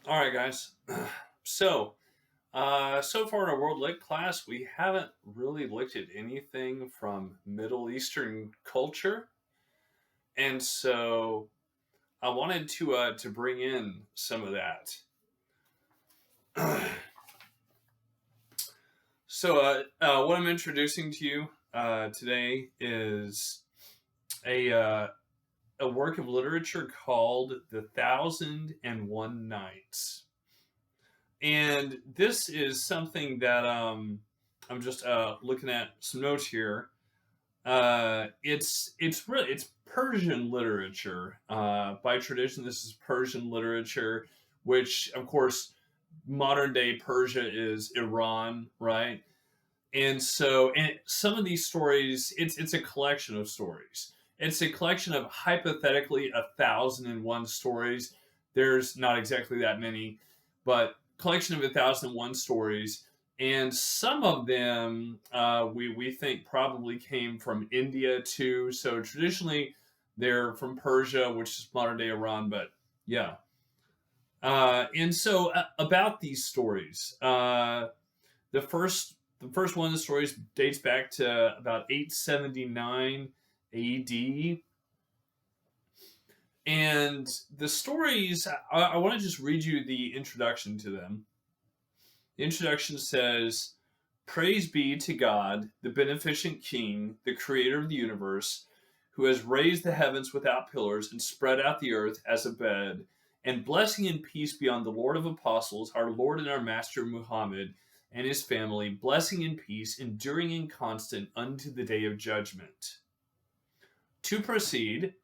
All right, guys. So far in our World Lit class, we haven't really looked at anything from Middle Eastern culture, and so I wanted to bring in some of that. What I'm introducing to you today is a uh, a work of literature called "The Thousand and One Nights." And this is something that I'm just looking at some notes here. It's Persian literature. By tradition, this is Persian literature, which of course modern day Persia is Iran, right? And some of these stories, it's a collection of stories. It's a collection of hypothetically 1,001 stories. There's not exactly that many, but collection of 1,001 stories, and some of them we think probably came from India too. So traditionally, they're from Persia, which is modern day Iran. But yeah, about these stories, the first one of the stories dates back to about 879 AD. And the stories, I want to just read you the introduction to them. The introduction says, "Praise be to God, the beneficent King, the creator of the universe, who has raised the heavens without pillars and spread out the earth as a bed. And blessing and peace be on the Lord of apostles, our Lord and our Master Muhammad, and his family, blessing and peace, enduring and constant unto the day of judgment." To proceed,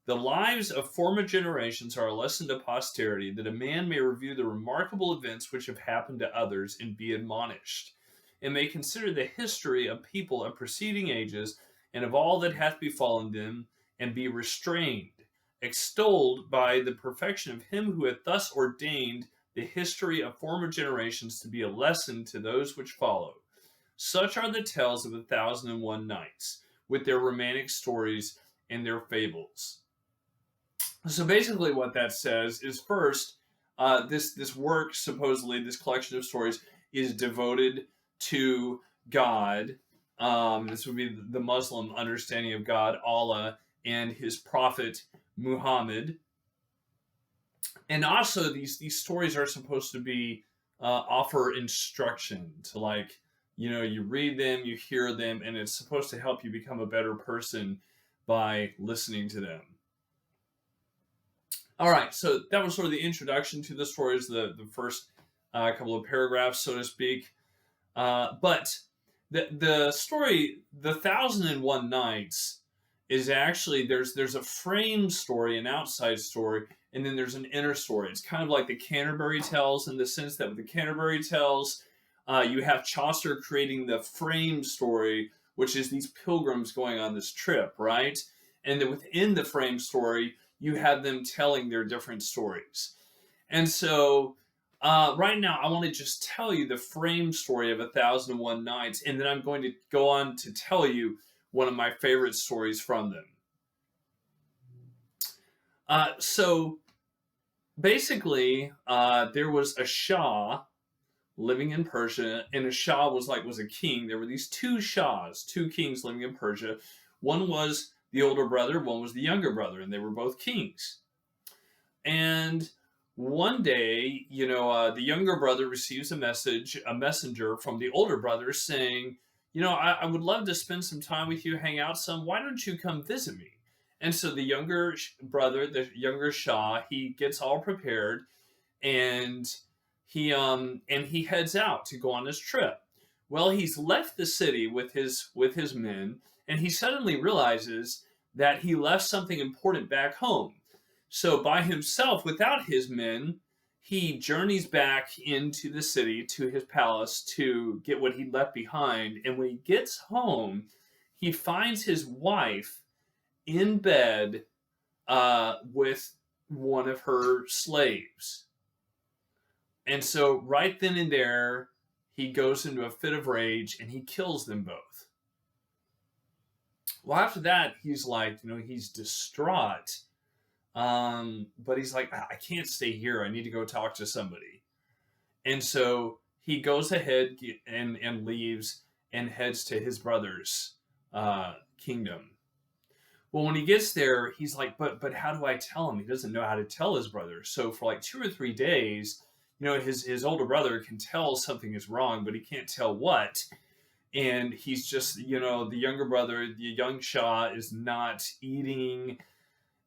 the lives of former generations are a lesson to posterity, that a man may review the remarkable events which have happened to others and be admonished, and may consider the history of people of preceding ages, and of all that hath befallen them, and be restrained, extolled by the perfection of him who hath thus ordained the history of former generations to be a lesson to those which follow. Such are the tales of 1,001 Nights, with their romantic stories and their fables. So basically, what that says is first, this work, supposedly this collection of stories, is devoted to God. This would be the Muslim understanding of God, Allah, and His Prophet Muhammad. And also, these stories are supposed to be offer instruction to, like, you read them, you hear them, and it's supposed to help you become a better person by listening to them. All right, so that was sort of the introduction to the stories, the first couple of paragraphs, so to speak. But the story, the Thousand and One Nights, is actually there's a frame story, an outside story, and then there's an inner story. It's kind of like the Canterbury Tales in the sense that with the Canterbury Tales, you have Chaucer creating the frame story, which is these pilgrims going on this trip, right? And then within the frame story, you have them telling their different stories. And so right now, I want to just tell you the frame story of 1,001 Nights, and then I'm going to go on to tell you one of my favorite stories from them. So basically, there was a Shah living in Persia, and a Shah was a king. There were these two Shahs, two kings living in Persia. One was the older brother, one was the younger brother, and they were both kings. And one day, the younger brother receives a messenger from the older brother saying, I would love to spend some time with you, hang out some. Why don't you come visit me? And so the younger brother, the younger Shah, he gets all prepared, and he heads out to go on his trip. Well, he's left the city with his men, and he suddenly realizes that he left something important back home. So by himself, without his men, he journeys back into the city to his palace to get what he left behind. And when he gets home, he finds his wife in bed with one of her slaves. And so right then and there, he goes into a fit of rage and he kills them both. Well, after that, he's like, he's distraught. But he's like, I can't stay here. I need to go talk to somebody. And so he goes ahead and leaves and heads to his brother's kingdom. Well, when he gets there, he's like, but how do I tell him? He doesn't know how to tell his brother. So for like 2 or 3 days, his older brother can tell something is wrong, but he can't tell what. And he's just, the younger brother, the young Shah, is not eating.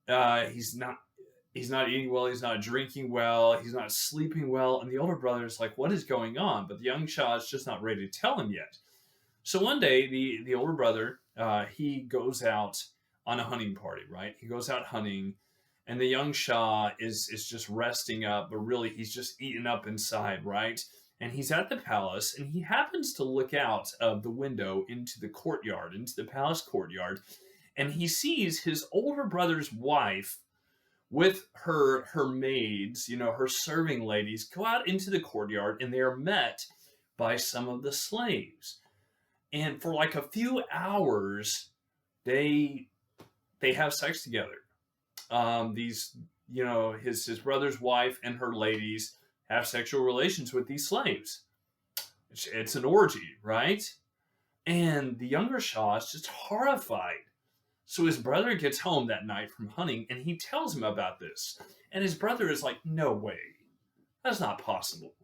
He's not eating well. He's not drinking well. He's not sleeping well. And the older brother is like, what is going on? But the young Shah is just not ready to tell him yet. So one day, the older brother, he goes out on a hunting party, right? He goes out hunting, and the young Shah is just resting up, but really he's just eaten up inside, right? And he's at the palace, and he happens to look out of the window into the courtyard, into the palace courtyard, and he sees his older brother's wife with her maids, her serving ladies, go out into the courtyard, and they are met by some of the slaves. And for like a few hours, they have sex together. These, his brother's wife and her ladies have sexual relations with these slaves. It's an orgy, right? And the younger Shah is just horrified. So his brother gets home that night from hunting, and he tells him about this. And his brother is like, no way. That's not possible,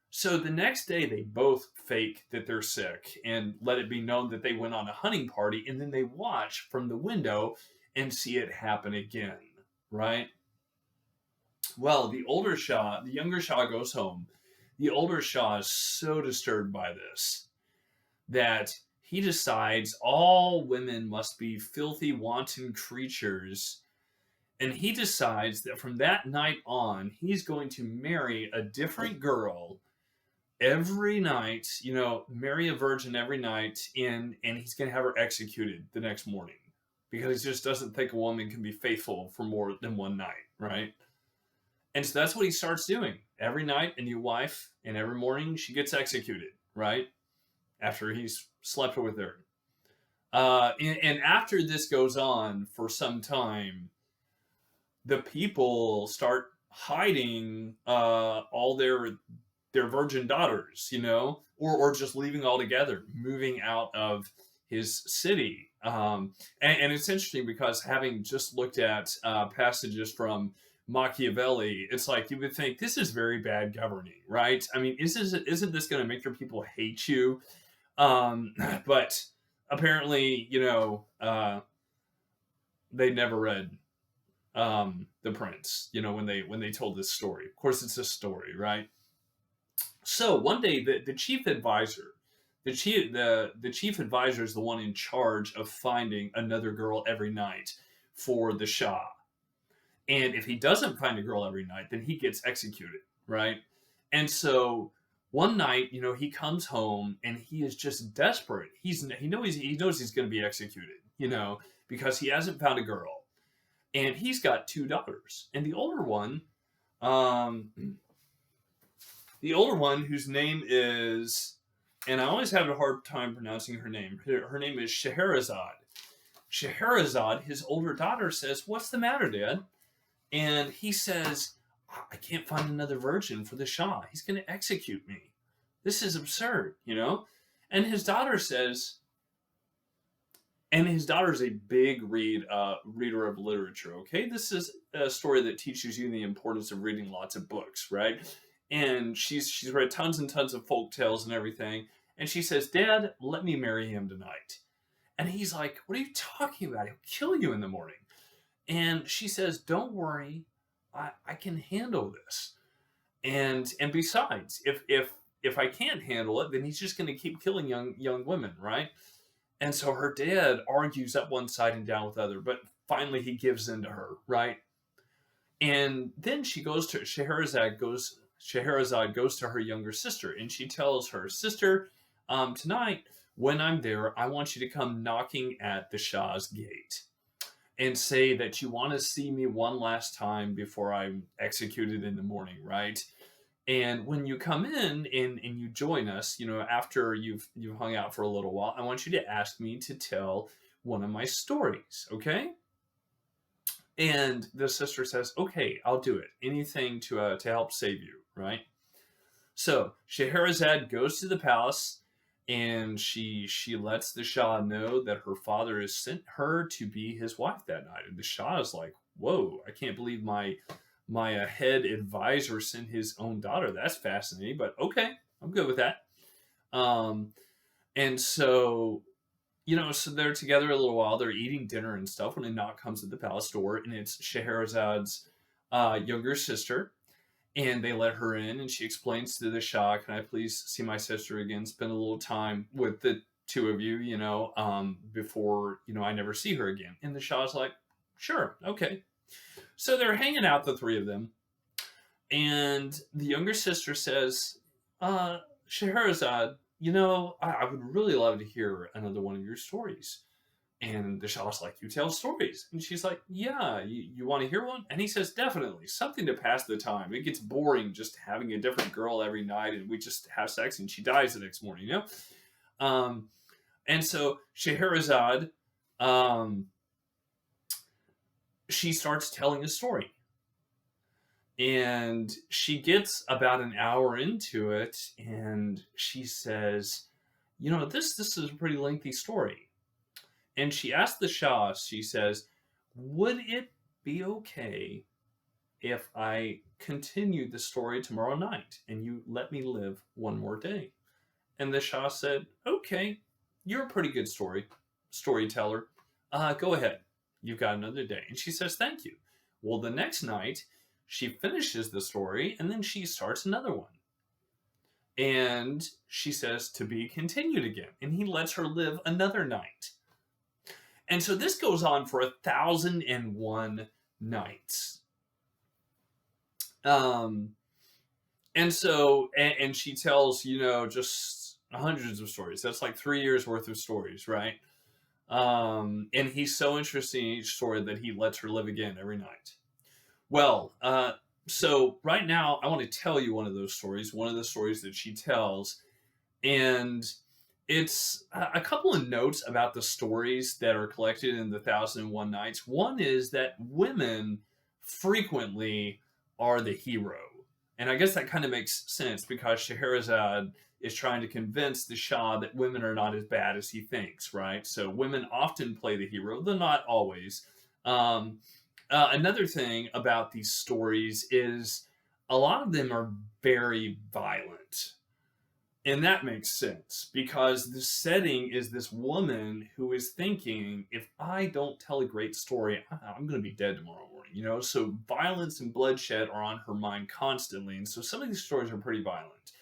So the next day, they both fake that they're sick and let it be known that they went on a hunting party, and then they watch from the window and see it happen again, right? Well, the younger Shah goes home. The older Shah is so disturbed by this that he decides all women must be filthy, wanton creatures. And he decides that from that night on, he's going to marry a different girl every night, marry a virgin every night, and he's going to have her executed the next morning because he just doesn't think a woman can be faithful for more than one night, right? And so that's what he starts doing. Every night, a new wife, and every morning she gets executed, right? After he's slept with her. And after this goes on for some time, the people start hiding all their virgin daughters, or just leaving altogether, moving out of his city. And it's interesting because having just looked at passages from Machiavelli, it's like you would think this is very bad governing, right? I mean, isn't this going to make your people hate you? But apparently, they never read The Prince, when they told this story. Of course, it's a story, right? So one day, the chief advisor, the chief advisor is the one in charge of finding another girl every night for the Shah. And if he doesn't find a girl every night, then he gets executed, right? And so one night, he comes home and he is just desperate. He knows he's going to be executed, because he hasn't found a girl, and he's got two daughters, and the older one, whose name is, and I always have a hard time pronouncing her name. Her name is Scheherazade. Scheherazade, his older daughter, says, "What's the matter, Dad?" And he says, I can't find another virgin for the Shah. He's going to execute me. This is absurd, And his daughter says, and his daughter's a big reader of literature, okay? This is a story that teaches you the importance of reading lots of books, right? And she's read tons and tons of folk tales and everything. And she says, Dad, let me marry him tonight. And he's like, what are you talking about? He'll kill you in the morning. And she says, don't worry, I can handle this. And besides, if I can't handle it, then he's just going to keep killing young women, right? And so her dad argues up one side and down with the other, but finally he gives in to her, right? And then Scheherazade goes to her younger sister, and she tells her, sister, tonight when I'm there, I want you to come knocking at the Shah's gate and say that you want to see me one last time before I'm executed in the morning, right? And when you come in and you join us, after you've hung out for a little while, I want you to ask me to tell one of my stories, okay? And the sister says, "Okay, I'll do it. Anything to help save you." Right. So Scheherazade goes to the palace, and she lets the Shah know that her father has sent her to be his wife that night. And the Shah is like, "Whoa! I can't believe my head advisor sent his own daughter. That's fascinating." But okay, I'm good with that. Um, and so so they're together a little while. They're eating dinner and stuff when a knock comes at the palace door, and it's Scheherazade's younger sister. And they let her in, and she explains to the Shah, "Can I please see my sister again? Spend a little time with the two of you, before I never see her again." And the Shah's like, "Sure, okay." So they're hanging out, the three of them, and the younger sister says, "Scheherazade, I would really love to hear another one of your stories." And the Shah's like, "You tell stories?" And she's like, "Yeah, you want to hear one?" And he says, "Definitely. Something to pass the time. It gets boring just having a different girl every night, and we just have sex and she dies the next morning. Um, and so Scheherazade, um, she starts telling a story. And she gets about an hour into it, and she says, this is a pretty lengthy story." And she asked the Shah, she says, "Would it be okay if I continued the story tomorrow night and you let me live one more day?" And the Shah said, "Okay, you're a pretty good storyteller. Go ahead. You've got another day." And she says, "Thank you." Well, the next night, she finishes the story, and then she starts another one. And she says, "To be continued again." And he lets her live another night. And so this goes on for 1,001 nights. And she tells, just hundreds of stories. That's like 3 years worth of stories, right? And he's so interested in each story that he lets her live again every night. Well, so right now I want to tell you one of those stories, one of the stories that she tells. And it's a couple of notes about the stories that are collected in the 1,001 Nights. One is that women frequently are the hero. And I guess that kind of makes sense because Scheherazade is trying to convince the Shah that women are not as bad as he thinks, right? So women often play the hero, though not always. Another thing about these stories is a lot of them are very violent. And that makes sense because the setting is this woman who is thinking, if I don't tell a great story, I'm going to be dead tomorrow morning. So violence and bloodshed are on her mind constantly. And so some of these stories are pretty violent.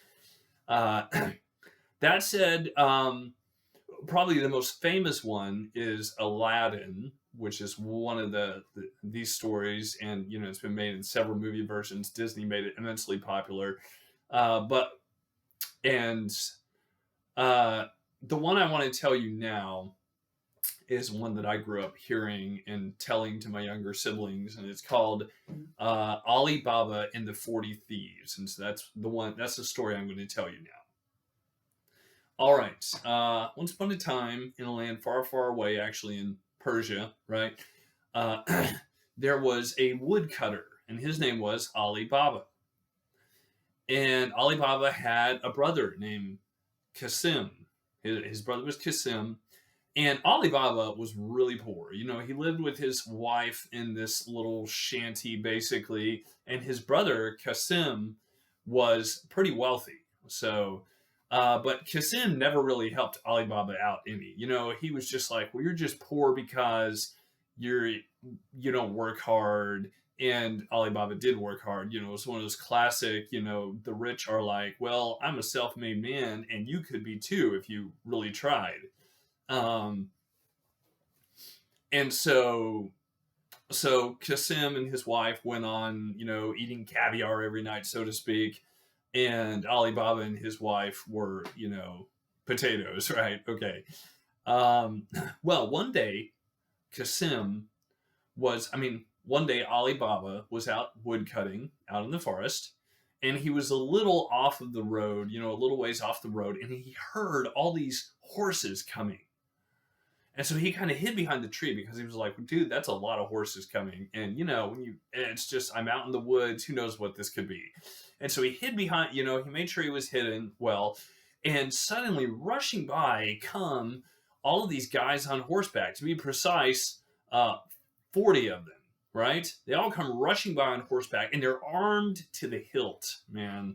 That said, probably the most famous one is Aladdin, which is one of these stories. And, it's been made in several movie versions. Disney made it immensely popular. And the one I want to tell you now is one that I grew up hearing and telling to my younger siblings, and it's called Ali Baba and the 40 Thieves. And so that's the story I'm going to tell you now. All right. Once upon a time, in a land far, far away, actually in Persia, right, there was a woodcutter, and his name was Ali Baba. And Ali Baba had a brother named Qasim. His brother was Qasim. And Ali Baba was really poor. He lived with his wife in this little shanty, basically. And his brother, Qasim, was pretty wealthy. So, but Qasim never really helped Ali Baba out any. He was just like, well, you're just poor because you don't work hard. And Ali Baba did work hard. It's one of those classic, the rich are like, well, I'm a self-made man, and you could be too if you really tried. And so Qasim and his wife went on, eating caviar every night, so to speak. And Ali Baba and his wife were, potatoes, right? Okay. Well, one day, one day Ali Baba was out woodcutting out in the forest, and he was a little off of the road, a little ways off the road, and he heard all these horses coming. And so he kind of hid behind the tree because he was like, dude, that's a lot of horses coming. And, it's just, I'm out in the woods. Who knows what this could be? And so he hid behind, he made sure he was hidden well. And suddenly, rushing by, come all of these guys on horseback. To be precise, 40 of them, right? They all come rushing by on horseback, and they're armed to the hilt, man.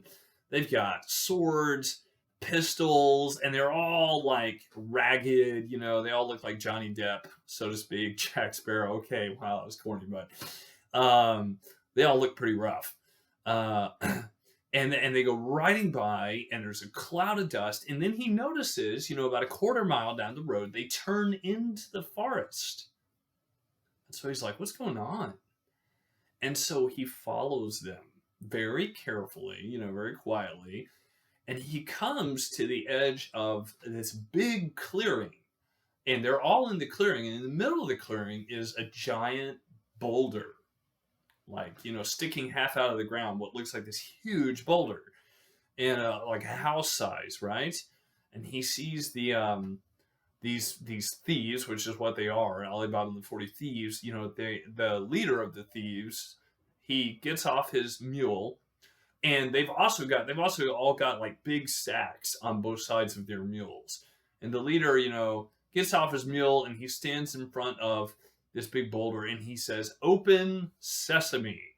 They've got swords, pistols, and they're all like ragged. They all look like Johnny Depp, so to speak. Jack Sparrow. Okay, wow, that was corny, but they all look pretty rough. And they go riding by, and there's a cloud of dust. And then he notices, about a quarter mile down the road, they turn into the forest. And so he's like, what's going on? And so he follows them very carefully, very quietly. And he comes to the edge of this big clearing. And they're all in the clearing. And in the middle of the clearing is a giant boulder. Like, sticking half out of the ground, what looks like this huge boulder, and like a house size, right? And he sees these thieves, which is what they are, Alibaba and the 40 Thieves. The leader of the thieves, he gets off his mule, and they've also all got like big sacks on both sides of their mules. And the leader, gets off his mule, and he stands in front of this big boulder, and he says, "Open sesame."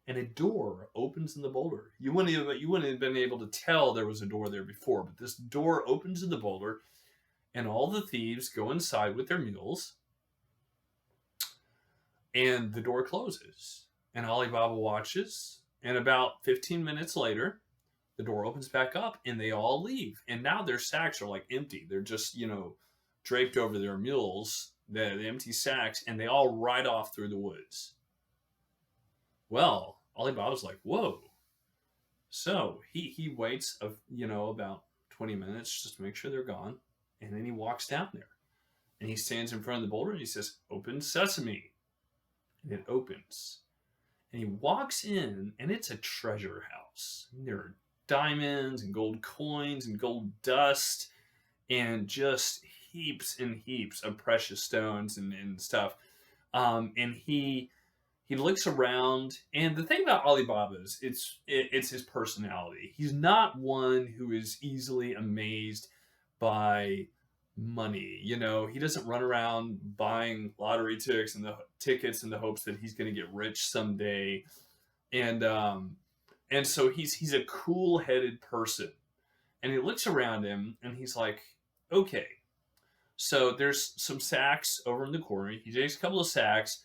And a door opens in the boulder. You wouldn't have been able to tell there was a door there before, but this door opens in the boulder, and all the thieves go inside with their mules, and the door closes. And Alibaba watches, and about 15 minutes later, the door opens back up, and they all leave. And now their sacks are like empty. They're just, draped over their mules, the empty sacks, and they all ride off through the woods. Well, Alibaba's like, whoa. So he waits, about 20 minutes just to make sure they're gone. And then he walks down there. And he stands in front of the boulder and he says, "Open sesame." And it opens. And he walks in, and it's a treasure house. And there are diamonds and gold coins and gold dust and just heaps and heaps of precious stones and stuff. And he looks around, and the thing about Alibaba is it's his personality. He's not one who is easily amazed by money. He doesn't run around buying lottery tickets in the hopes that he's going to get rich someday. And so he's a cool-headed person. And he looks around him, and he's like, okay, so there's some sacks over in the corner. He takes a couple of sacks.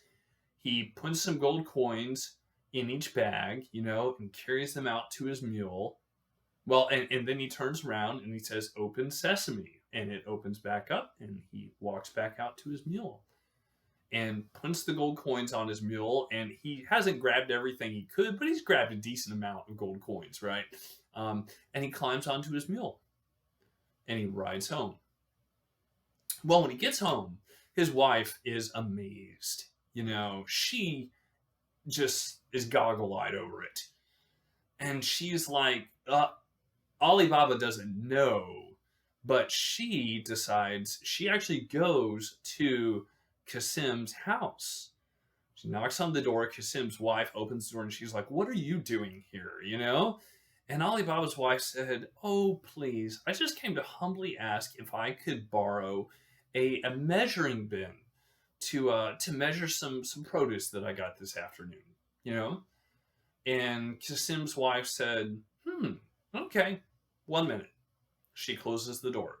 He puts some gold coins in each bag, and carries them out to his mule. Well, and then he turns around and he says, "Open sesame." And it opens back up, and he walks back out to his mule and puts the gold coins on his mule. And he hasn't grabbed everything he could, but he's grabbed a decent amount of gold coins, right? And he climbs onto his mule and he rides home. Well, when he gets home, his wife is amazed. She just is goggle-eyed over it. And she's like, Alibaba doesn't know, but she decides she actually goes to Kasim's house. She knocks on the door. Kasim's wife opens the door, and she's like, "What are you doing here?" And Alibaba's wife said, "Oh, please, I just came to humbly ask if I could borrow a measuring bin to measure some produce that I got this afternoon." And Kasim's wife said, "Okay, 1 minute." She closes the door.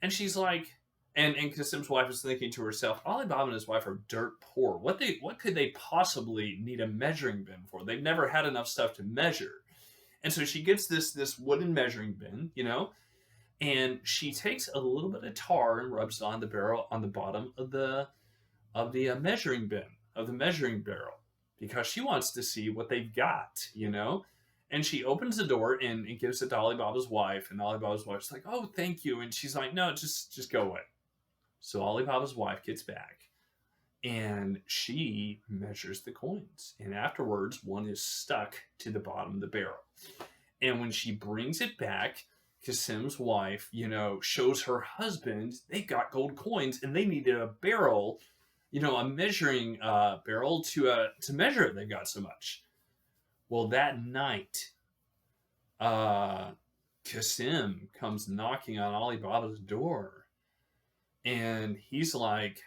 And she's like, and Kasim's wife is thinking to herself, Alibaba and his wife are dirt poor. What could they possibly need a measuring bin for? They've never had enough stuff to measure. And so she gets this wooden measuring bin, and she takes a little bit of tar and rubs it on the barrel on the bottom of the measuring bin, of the measuring barrel, because she wants to see what they've got, And she opens the door and gives it to Alibaba's wife, and Alibaba's wife's like, "Oh, thank you." And she's like, "No, just go away." So Alibaba's wife gets back, and she measures the coins, and afterwards one is stuck to the bottom of the barrel. And when she brings it back, Kasim's wife, shows her husband they got gold coins and they needed a barrel, a measuring barrel to measure it. They got so much. Well, that night, uh, Kasim comes knocking on Ali Baba's door, and he's like,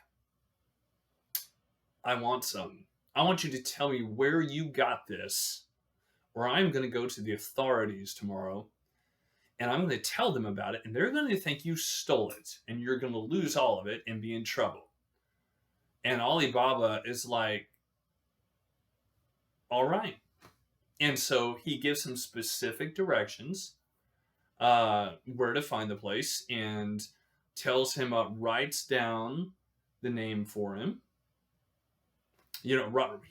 "I want some. I want you to tell me where you got this, or I'm going to go to the authorities tomorrow." And I'm going to tell them about it, and they're going to think you stole it, and you're going to lose all of it and be in trouble. And Alibaba is like, all right. And so he gives him specific directions where to find the place, and tells him, writes down the name for him. He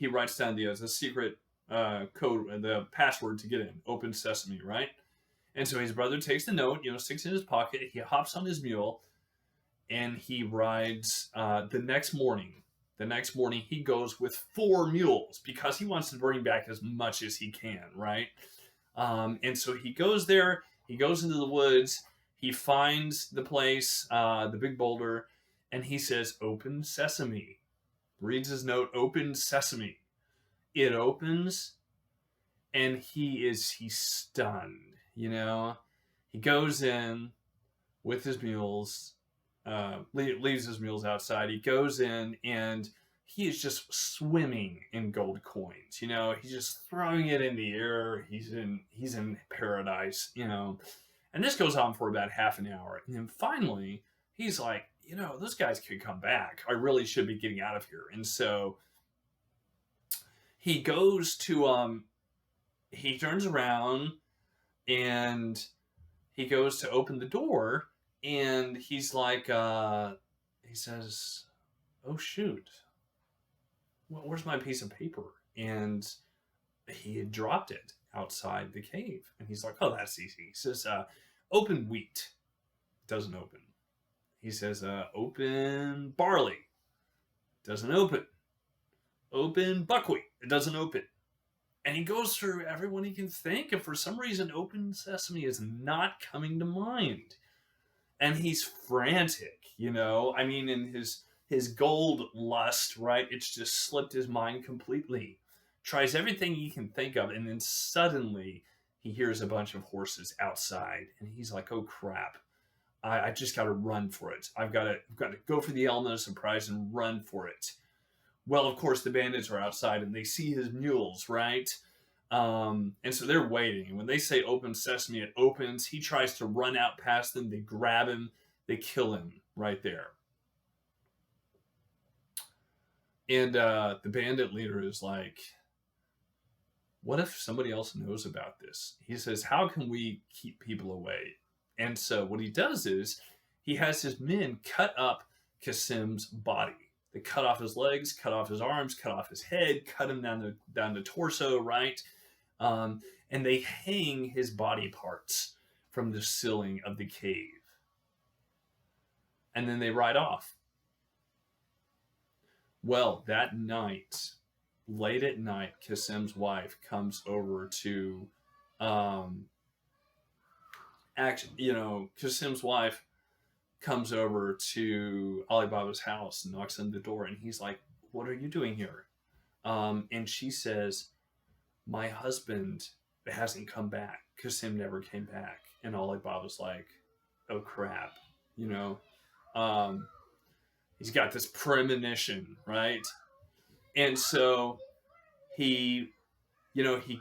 writes down the secret code, the password to get in, open sesame, right? And so his brother takes the note, sticks it in his pocket. He hops on his mule, and he rides the next morning. The next morning, he goes with 4 mules because he wants to bring back as much as he can, right? And so he goes there. He goes into the woods. He finds the place, the big boulder, and he says, "Open sesame." Reads his note, "Open sesame." It opens, and he's stunned. He goes in with his mules, leaves his mules outside. He goes in, and he is just swimming in gold coins. He's just throwing it in the air. He's in paradise. And this goes on for about half an hour, and then finally he's like, those guys could come back. I really should be getting out of here. And so he goes to he turns around, and he goes to open the door, and he's like, he says, "Oh, shoot. Where's my piece of paper?" And he had dropped it outside the cave. And he's like, "Oh, that's easy." He says, "Open wheat." Doesn't open. He says, "Open barley." Doesn't open. Open buckwheat. It doesn't open. And he goes through everyone he can think, and for some reason, open sesame is not coming to mind. And he's frantic, I mean, in his gold lust, right? It's just slipped his mind completely. Tries everything he can think of, and then suddenly he hears a bunch of horses outside, and he's like, "Oh crap. I just got to run for it. I've got to go for the element of surprise and run for it." Well, of course, the bandits are outside, and they see his mules, right? And so they're waiting. And when they say "open sesame," it opens. He tries to run out past them. They grab him. They kill him right there. And the bandit leader is like, "What if somebody else knows about this?" He says, "How can we keep people away?" And so what he does is he has his men cut up Kasim's body. They cut off his legs, cut off his arms, cut off his head, cut him down the torso, right? And they hang his body parts from the ceiling of the cave. And then they ride off. Well, that night, late at night, Kasim's wife comes over to, Kasim's wife comes over to Alibaba's house and knocks on the door, and he's like, "What are you doing here?" And she says, "My husband hasn't come back. Kasim never came back." And Alibaba's like, "Oh crap," he's got this premonition, right? And so he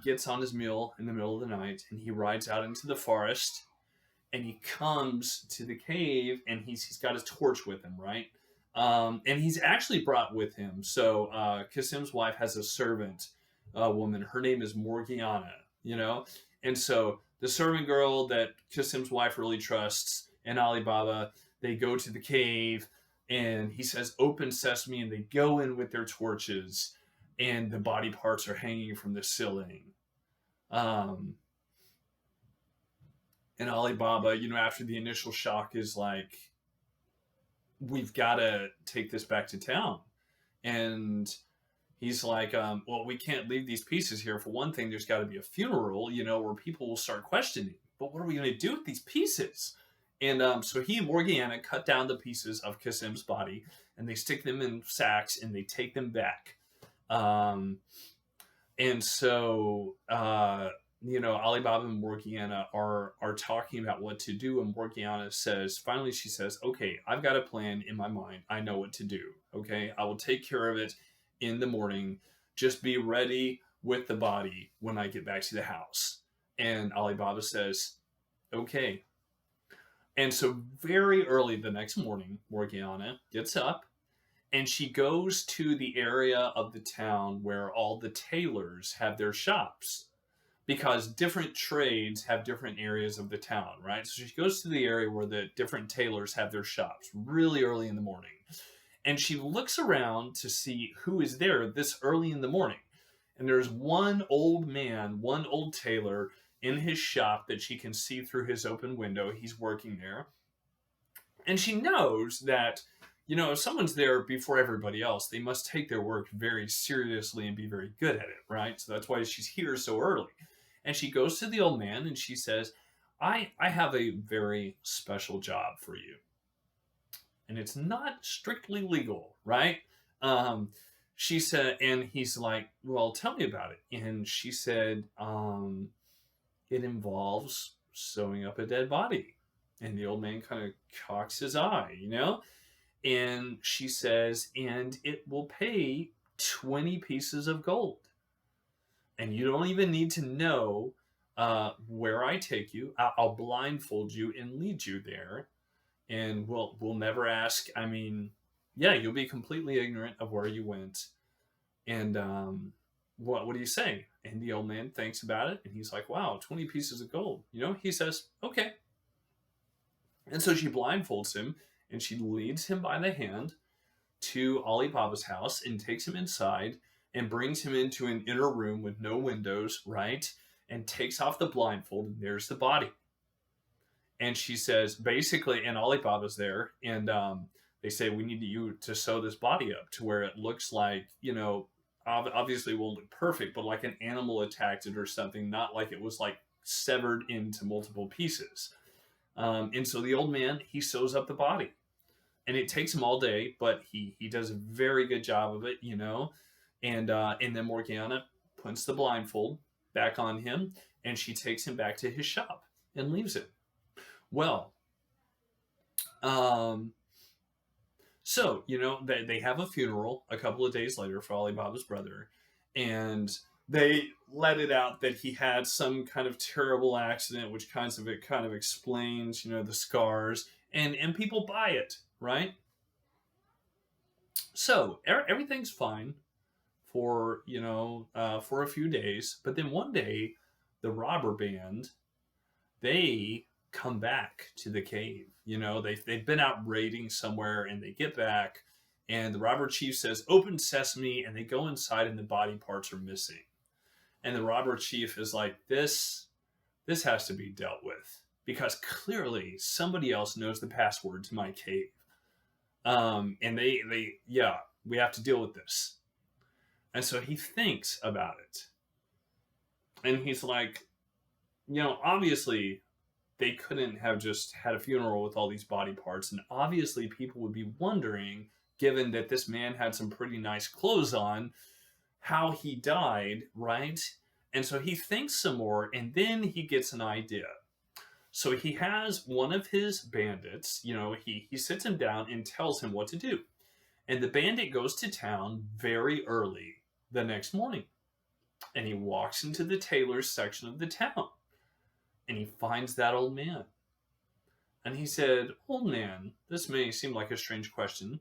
gets on his mule in the middle of the night, and he rides out into the forest, and he comes to the cave, and he's got his torch with him, right? And he's actually brought with him. So Kasim's wife has a servant woman. Her name is Morgiana, And so the servant girl that Kasim's wife really trusts and Alibaba, they go to the cave, and he says, "Open sesame," and they go in with their torches, and the body parts are hanging from the ceiling. And Alibaba, after the initial shock, is like, "We've got to take this back to town." And he's like, "Well, we can't leave these pieces here. For one thing, there's got to be a funeral, where people will start questioning, but what are we going to do with these pieces? And so he and Morgiana cut down the pieces of Kasim's body, and they stick them in sacks, and they take them back. Um, and so, Alibaba and Morgiana are talking about what to do, and Morgiana says, finally, she says, "Okay, I've got a plan in my mind. I know what to do. Okay, I will take care of it in the morning. Just be ready with the body when I get back to the house." And Alibaba says, "Okay." And so, very early the next morning, Morgiana gets up and she goes to the area of the town where all the tailors have their shops, because different trades have different areas of the town, right? So she goes to the area where the different tailors have their shops really early in the morning. And she looks around to see who is there this early in the morning. And there's one old man, one old tailor in his shop that she can see through his open window. He's working there. And she knows that, if someone's there before everybody else, they must take their work very seriously and be very good at it, right? So that's why she's here so early. And she goes to the old man and she says, I have a very special job for you. And it's not strictly legal, right? She said, and he's like, "Well, tell me about it." And she said, "It involves sewing up a dead body." And the old man kind of cocks his eye, And she says, "And it will pay 20 pieces of gold. And you don't even need to know where I take you. I'll blindfold you and lead you there. And we'll never ask. I mean, yeah, you'll be completely ignorant of where you went. And what do you say?" And the old man thinks about it, and he's like, "Wow, 20 pieces of gold." He says, "Okay." And so she blindfolds him, and she leads him by the hand to Alibaba's house and takes him inside and brings him into an inner room with no windows, right? And takes off the blindfold, and there's the body. And she says, basically, and Alibaba's there, and they say, "We need you to sew this body up to where it looks like, obviously it won't look perfect, but like an animal attacked it or something, not like it was like severed into multiple pieces." And so the old man, he sews up the body. And it takes him all day, but he does a very good job of it, And then Morgiana puts the blindfold back on him, and she takes him back to his shop and leaves it. Well, so they have a funeral a couple of days later for Alibaba's brother, and they let it out that he had some kind of terrible accident, which kind of explains the scars, and people buy it, right? So everything's fine for for a few days, but then one day the robber band, they come back to the cave. They've been out raiding somewhere, and they get back, and the robber chief says, "Open sesame," and they go inside, and the body parts are missing. And the robber chief is like, this has to be dealt with, because clearly somebody else knows the password to my cave. And we have to deal with this. And so he thinks about it. And he's like, obviously they couldn't have just had a funeral with all these body parts. And obviously people would be wondering, given that this man had some pretty nice clothes on, how he died, right? And so he thinks some more, and then he gets an idea. So he has one of his bandits, he sits him down and tells him what to do. And the bandit goes to town very early the next morning. And he walks into the tailor's section of the town. And he finds that old man. And he said, "Old man, this may seem like a strange question,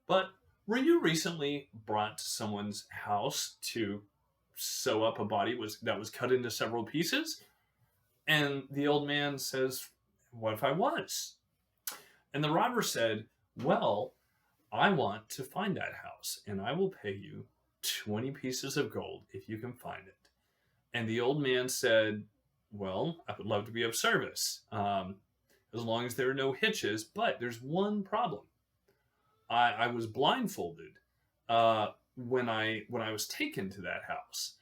but were you recently brought to someone's house to sew up a body that was cut into several pieces?" And the old man says, "What if I was?" And the robber said, "Well, I want to find that house, and I will pay you 20 pieces of gold if you can find it." And the old man said, "Well, I would love to be of service, as long as there are no hitches, but there's one problem. I was blindfolded when I was taken to that house."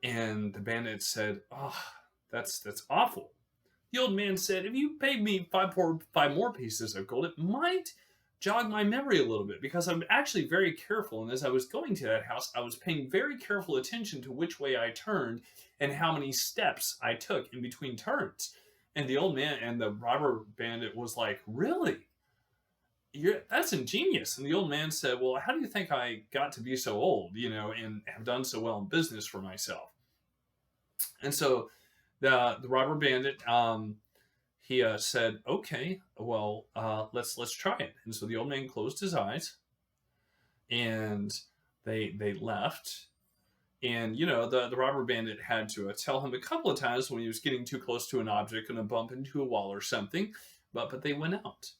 And the bandit said, "Oh, that's awful. The old man said, if you paid me five more pieces of gold, it might jog my memory a little bit because I'm actually very careful. And as I was going to that house, I was paying very careful attention to which way I turned and how many steps I took in between turns. And the old man and the robber bandit was like, really? That's ingenious. And the old man said, well, how do you think I got to be so old, and have done so well in business for myself? And so the robber bandit, he said, okay, well, let's try it. And so the old man closed his eyes, and they left. And the robber bandit had to tell him a couple of times when he was getting too close to an object, going to bump into a wall or something. But they went out,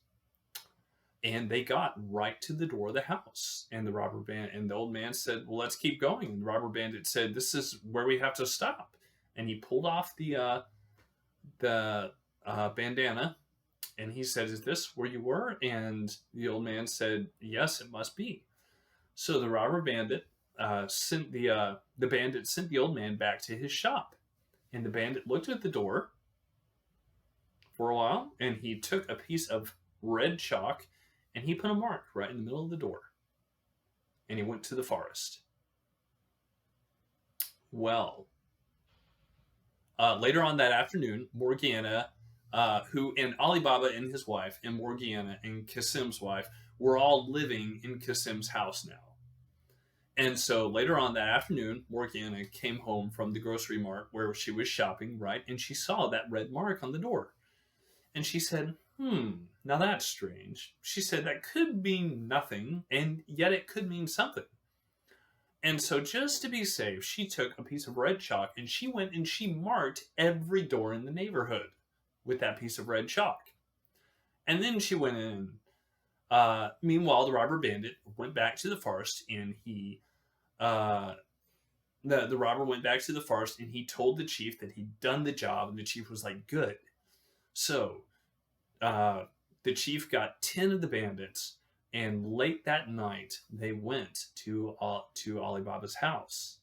and they got right to the door of the house. And the old man said, well, let's keep going. And the robber bandit said, this is where we have to stop. And he pulled off the bandana, and he said, is this where you were? And the old man said, yes, it must be. So the robber bandit sent the bandit sent the old man back to his shop. And the bandit looked at the door for a while, and he took a piece of red chalk and he put a mark right in the middle of the door. And he went to the forest. Well, later on that afternoon, Morgiana, and Ali Baba and his wife, and Morgiana and Kasim's wife were all living in Kasim's house now. And so later on that afternoon, Morgiana came home from the grocery mart where she was shopping, right? And she saw that red mark on the door. And she said, now that's strange. She said, that could mean nothing, and yet it could mean something. And so just to be safe, she took a piece of red chalk and she went and she marked every door in the neighborhood with that piece of red chalk. And then she went in. Meanwhile, the robber bandit went back to the forest, and the robber went back to the forest, and he told the chief that he'd done the job, and the chief was like, good. So the chief got 10 of the bandits, and late that night, they went to Ali Baba's house.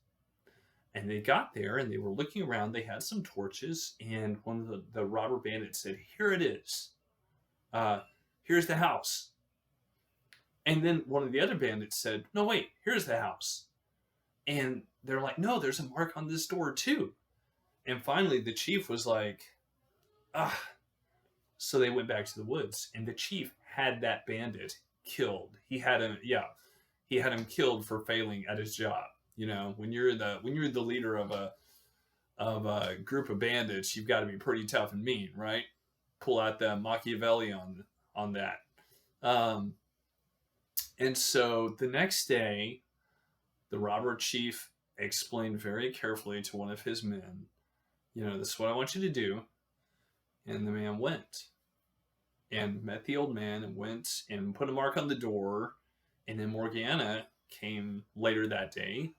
And they got there, and they were looking around. They had some torches, and one of the robber bandits said, here it is. Here's the house. And then one of the other bandits said, no, wait, here's the house. And they're like, no, there's a mark on this door too. And finally, the chief was like, ah. So they went back to the woods, and the chief had that bandit killed. He had him killed for failing at his job. When you're the leader of a group of bandits, you've got to be pretty tough and mean, right? Pull out the Machiavelli on that. And so the next day, the robber chief explained very carefully to one of his men, this is what I want you to do. And the man went and met the old man and went and put a mark on the door. And then Morgiana came later that day.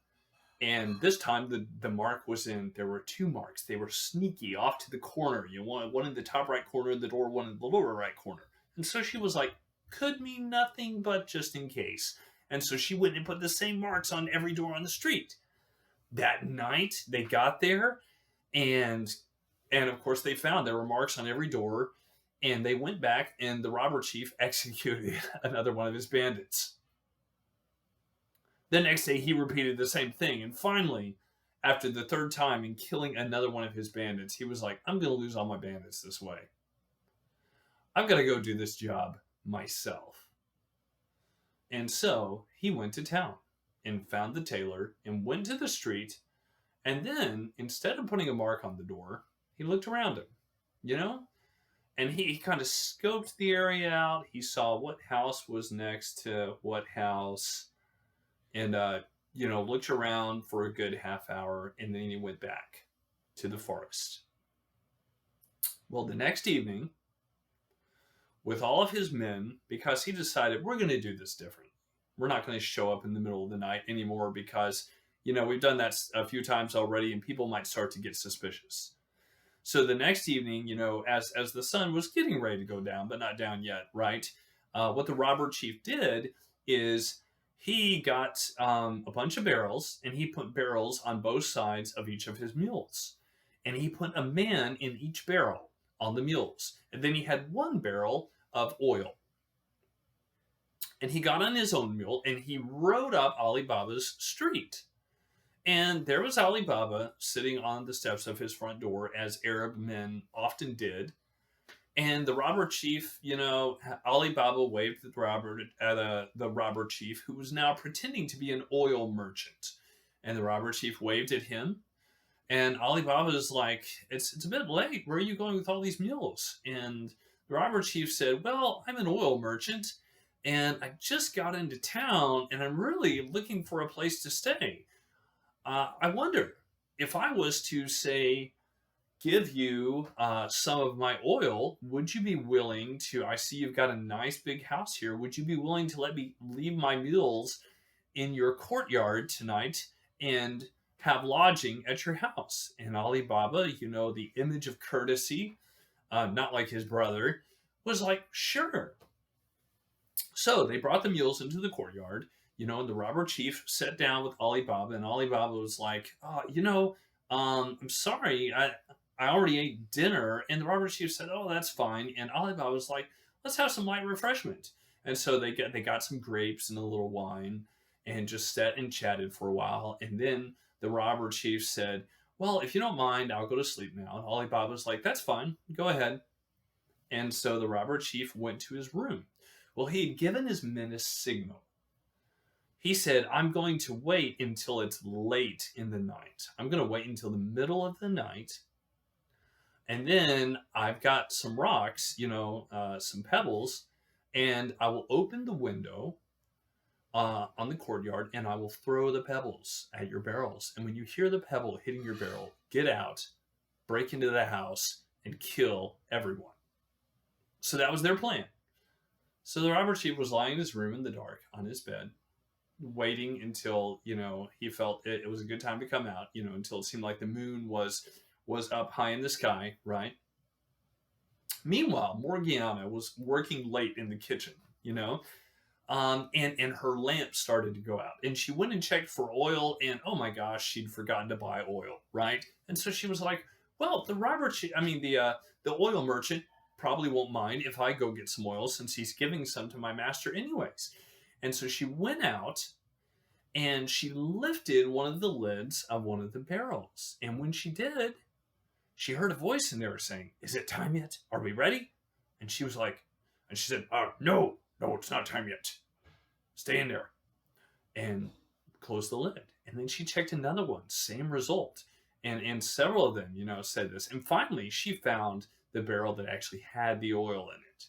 And this time the mark was there were 2 marks. They were sneaky off to the corner. One in the top right corner of the door, one in the lower right corner. And so she was like, could mean nothing, but just in case. And so she went and put the same marks on every door on the street. That night they got there, and of course they found there were marks on every door, and they went back, and the robber chief executed another one of his bandits. The next day he repeated the same thing, and finally, after the 3rd time in killing another one of his bandits, he was like, I'm going to lose all my bandits this way. I've got to go do this job myself. And so he went to town and found the tailor and went to the street, and then instead of putting a mark on the door, he looked around him, and he kind of scoped the area out. He saw what house was next to what house, and looked around for a good half hour, and then he went back to the forest. Well, the next evening, with all of his men, because he decided we're going to do this different. We're not going to show up in the middle of the night anymore because, we've done that a few times already, and people might start to get suspicious. So the next evening, as the sun was getting ready to go down, but not down yet, right? What the robber chief did is he got a bunch of barrels, and he put barrels on both sides of each of his mules. And he put a man in each barrel. on the mules. And then he had 1 barrel of oil. And he got on his own mule and he rode up Ali Baba's street. And there was Ali Baba sitting on the steps of his front door, as Arab men often did. And the robber chief, Ali Baba waved at the robber chief, who was now pretending to be an oil merchant. And the robber chief waved at him. And Ali Baba is like, it's a bit late. Where are you going with all these mules? And the robber chief said, well, I'm an oil merchant, and I just got into town, and I'm really looking for a place to stay. I wonder if I was to, say, give you some of my oil, would you be willing to? I see you've got a nice big house here. Would you be willing to let me leave my mules in your courtyard tonight and have lodging at your house? And Ali Baba, the image of courtesy, not like his brother, was like, sure. So they brought the mules into the courtyard, and the robber chief sat down with Ali Baba, and Ali Baba was like, I'm sorry, I already ate dinner. And the robber chief said, oh, that's fine. And Ali Baba was like, let's have some light refreshment. And so they got some grapes and a little wine and just sat and chatted for a while. And then the robber chief said, well, if you don't mind, I'll go to sleep now. And Ali Baba was like, that's fine, go ahead. And so the robber chief went to his room. Well, he had given his men a signal. He said, I'm going to wait until it's late in the night. I'm going to wait until the middle of the night. And then I've got some rocks, some pebbles, and I will open the window on the courtyard, and I will throw the pebbles at your barrels. And when you hear the pebble hitting your barrel, get out, break into the house, and kill everyone. So that was their plan. So the robber chief was lying in his room in the dark on his bed, waiting until, he felt it was a good time to come out, until it seemed like the moon was up high in the sky, right? Meanwhile, Morgiana was working late in the kitchen, and her lamp started to go out. And she went and checked for oil, and oh my gosh, she'd forgotten to buy oil, right? And so she was like, well, the oil merchant probably won't mind if I go get some oil, since he's giving some to my master anyways. And so she went out and she lifted one of the lids of one of the barrels. And when she did, she heard a voice in there saying, is it time yet? Are we ready? And she was like, and she said, no, it's not time yet. Stay in there. And closed the lid. And then she checked another one, same result. And several of them, said this. And finally, she found the barrel that actually had the oil in it.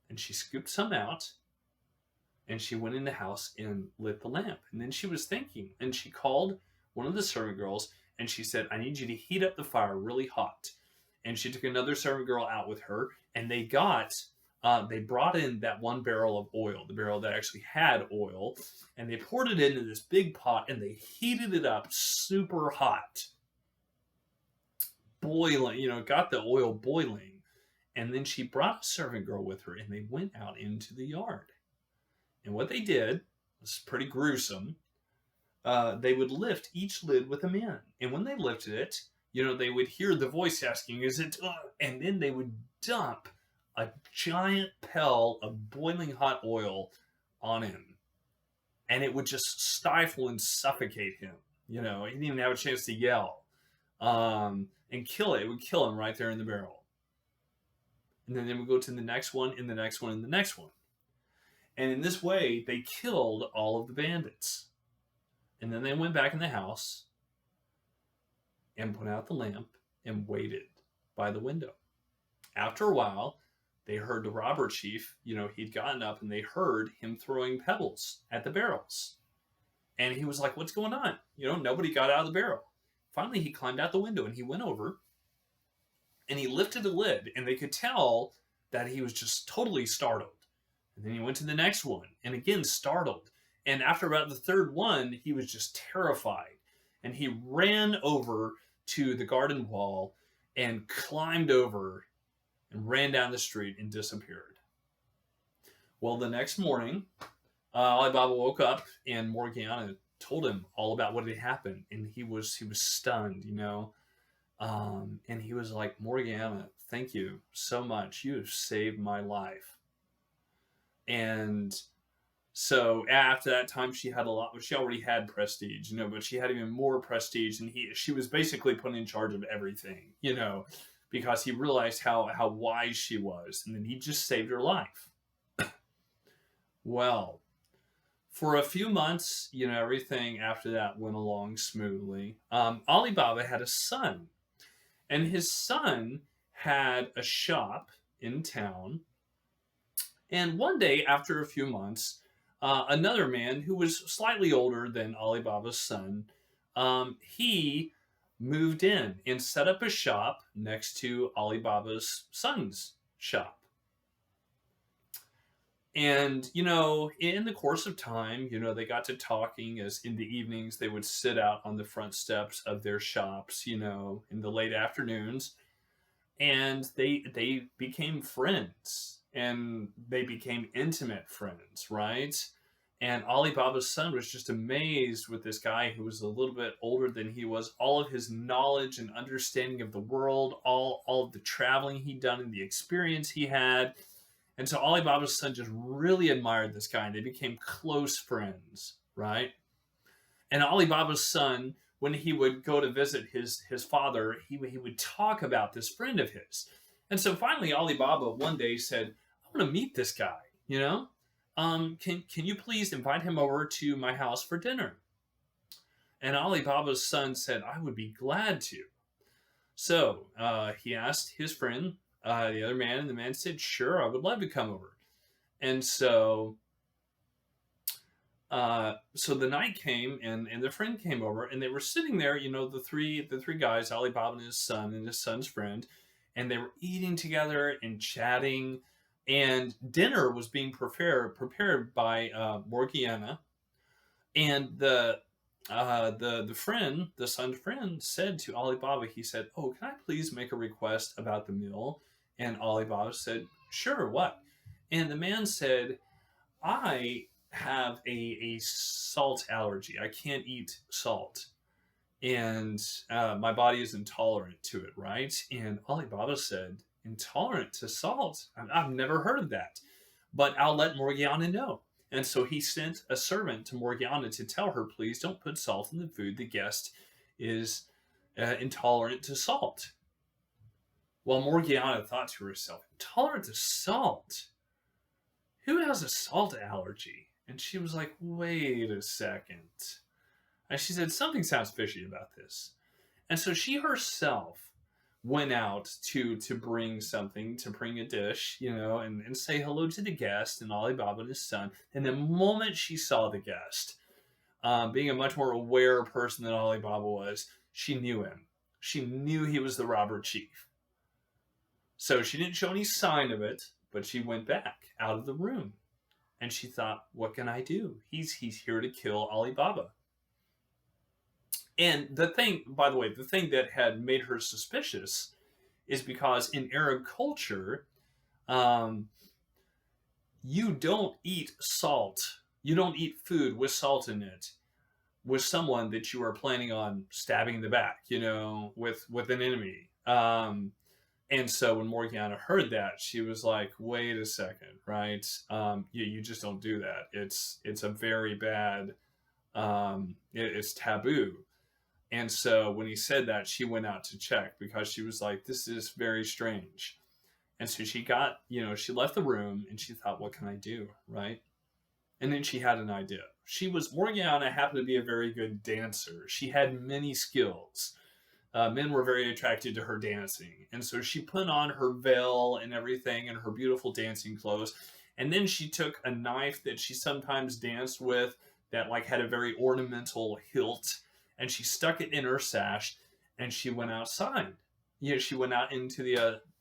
And she scooped some out, and she went in the house and lit the lamp. And then she was thinking, and she called one of the servant girls, and she said, I need you to heat up the fire really hot. And she took another servant girl out with her, and they brought in that 1 barrel of oil, the barrel that actually had oil, and they poured it into this big pot, and they heated it up super hot. Boiling, got the oil boiling. And then she brought a servant girl with her, and they went out into the yard. And what they did was pretty gruesome. They would lift each lid with them in. And when they lifted it, they would hear the voice asking, is it? And then they would dump a giant pail of boiling hot oil on him. And it would just stifle and suffocate him. He didn't even have a chance to yell. And kill it. It would kill him right there in the barrel. And then they would go to the next one, and the next one, and the next one. And in this way, they killed all of the bandits. And then they went back in the house and put out the lamp and waited by the window. After a while, they heard the robber chief, he'd gotten up, and they heard him throwing pebbles at the barrels. And he was like, what's going on? Nobody got out of the barrel. Finally, he climbed out the window, and he went over, and he lifted the lid, and they could tell that he was just totally startled. And then he went to the next one, and again startled. And after about the third one, he was just terrified. And he ran over to the garden wall and climbed over and ran down the street and disappeared. Well, the next morning, Ali Baba woke up, and Morgiana told him all about what had happened, and he was stunned. And he was like, Morgiana, thank you so much. You have saved my life. And so after that time, she had a lot. She already had prestige, but she had even more prestige, and she was basically put in charge of everything, because he realized how wise she was, and then he just saved her life. Well, for a few months, everything after that went along smoothly. Alibaba had a son, and his son had a shop in town. And one day, after a few months, another man who was slightly older than Alibaba's son, he moved in and set up a shop next to Alibaba's son's shop. And, in the course of time, they got to talking as in the evenings they would sit out on the front steps of their shops, in the late afternoons, and they became friends, and they became intimate friends, right? And Alibaba's son was just amazed with this guy who was a little bit older than he was, all of his knowledge and understanding of the world, all of the traveling he'd done and the experience he had. And so Alibaba's son just really admired this guy, and they became close friends, right? And Alibaba's son, when he would go to visit his father, he would talk about this friend of his. And so finally, Alibaba one day said, "I want to meet this guy. Can you please invite him over to my house for dinner?" And Alibaba's son said, "I would be glad to." So he asked his friend, the other man, and the man said, "Sure, I would love to come over." And so the night came, and the friend came over, and they were sitting there, the three guys, Alibaba and his son and his son's friend, and they were eating together and chatting, and dinner was being prepared by Morgiana, and the son's friend said to Alibaba, he said, "Oh, can I please make a request about the meal?" And Alibaba said, "Sure, what?" And the man said, "I have a salt allergy. I can't eat salt. And my body is intolerant to it, right?" And Alibaba said, "Intolerant to salt? I've never heard of that. But I'll let Morgiana know." And so he sent a servant to Morgiana to tell her, "Please don't put salt in the food. The guest is intolerant to salt." Well, Morgiana thought to herself, "Intolerant to salt? Who has a salt allergy?" And she was like, "Wait a second." And she said, "Something sounds fishy about this." And so she herself went out to bring something, to bring a dish, and say hello to the guest and Alibaba and his son. And the moment she saw the guest, being a much more aware person than Alibaba was, she knew him. She knew he was the robber chief. So she didn't show any sign of it, but she went back out of the room. And she thought, what can I do? He's here to kill Alibaba. And the thing, by the way, the thing that had made her suspicious is because in Arab culture, you don't eat salt. You don't eat food with salt in it with someone that you are planning on stabbing in the back, with an enemy. And so when Morgiana heard that, she was like, "Wait a second, right? You just don't do that. It's a very bad. It's taboo." And so when he said that, she went out to check because she was like, "This is very strange." And so she got, she left the room and she thought, "What can I do?" Right? And then she had an idea. Morgiana happened to be a very good dancer. She had many skills. Men were very attracted to her dancing. And so she put on her veil and everything and her beautiful dancing clothes. And then she took a knife that she sometimes danced with that had a very ornamental hilt, and she stuck it in her sash, and she went outside. She went out into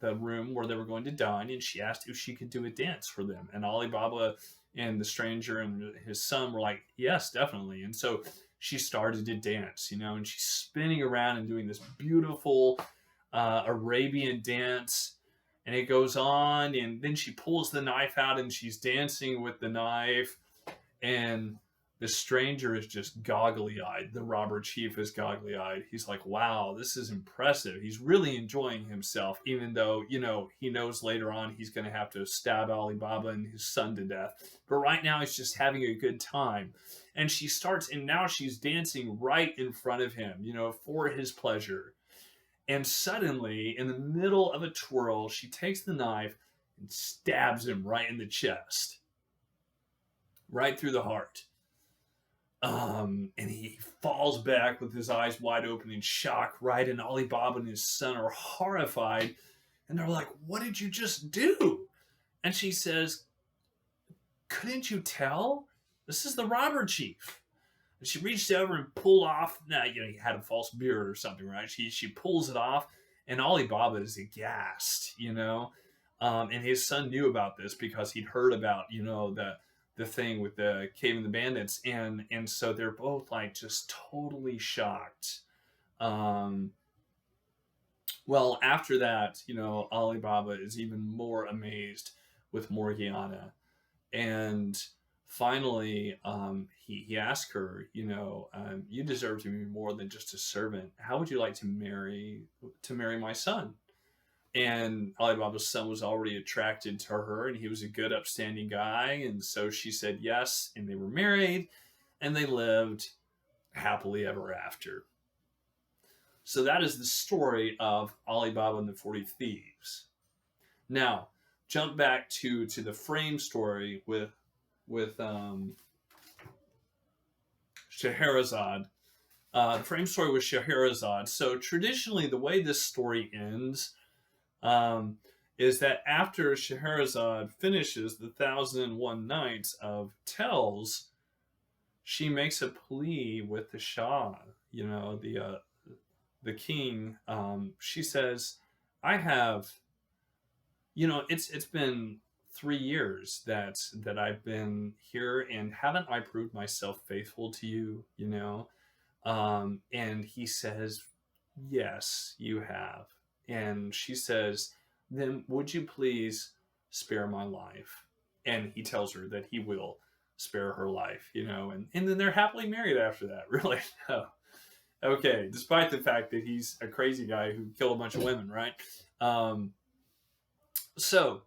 the room where they were going to dine, and she asked if she could do a dance for them. And Alibaba and the stranger and his son were like, "Yes, definitely." And so she started to dance, and she's spinning around and doing this beautiful Arabian dance. And it goes on, and then she pulls the knife out and she's dancing with the knife. And The stranger is just goggly eyed. The robber chief is goggly eyed. He's like, wow, this is impressive. He's really enjoying himself, even though, he knows later on he's going to have to stab Alibaba and his son to death. But right now, he's just having a good time. And she starts, and now she's dancing right in front of him, for his pleasure. And suddenly, in the middle of a twirl, she takes the knife and stabs him right in the chest, right through the heart. And he falls back with his eyes wide open in shock, right? And Alibaba and his son are horrified. And they're like, what did you just do? And she says, couldn't you tell? This is the robber chief. And she reached over and pulled off. Now, he had a false beard or something, right? She pulls it off, and Alibaba is aghast, and his son knew about this because he'd heard about, the thing with the cave and the bandits, and so they're both like just totally shocked. Well, after that, Alibaba is even more amazed with Morgiana, and finally, he asked her, you deserve to be more than just a servant. How would you like to marry my son? And Alibaba's son was already attracted to her, and he was a good, upstanding guy. And so she said yes, and they were married, and they lived happily ever after. So that is the story of Alibaba and the 40 Thieves. Now, jump back to the frame story with Scheherazade. The frame story with Scheherazade. So traditionally, the way this story ends is that after Scheherazade finishes the 1001 Nights of Tells, she makes a plea with the Shah, the king. She says, I have, it's been 3 years that I've been here, and haven't I proved myself faithful to you, and he says, yes, you have. And she says, then would you please spare my life? And he tells her that he will spare her life, and then they're happily married after that. Really? No. Okay, despite the fact that he's a crazy guy who killed a bunch of women, right? So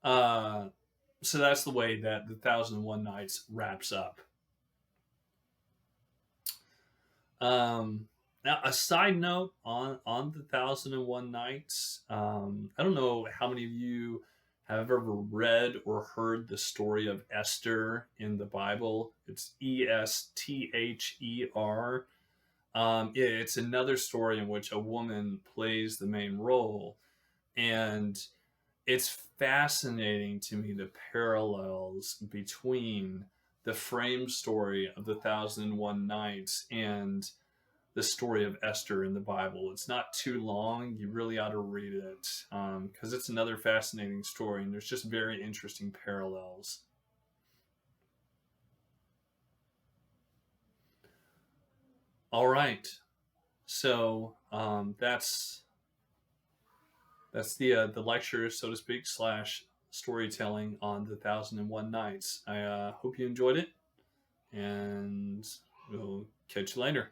that's the way that the 1001 Nights wraps up. Now, a side note on the 1001 Nights. I don't know how many of you have ever read or heard the story of Esther in the Bible. It's Esther. It's another story in which a woman plays the main role, and it's fascinating to me the parallels between the frame story of the 1001 Nights and the story of Esther in the Bible. It's not too long. You really ought to read it because it's another fascinating story, and there's just very interesting parallels. All right, so that's the lecture, so to speak, / storytelling on the 1001 Nights. I hope you enjoyed it, and we'll catch you later.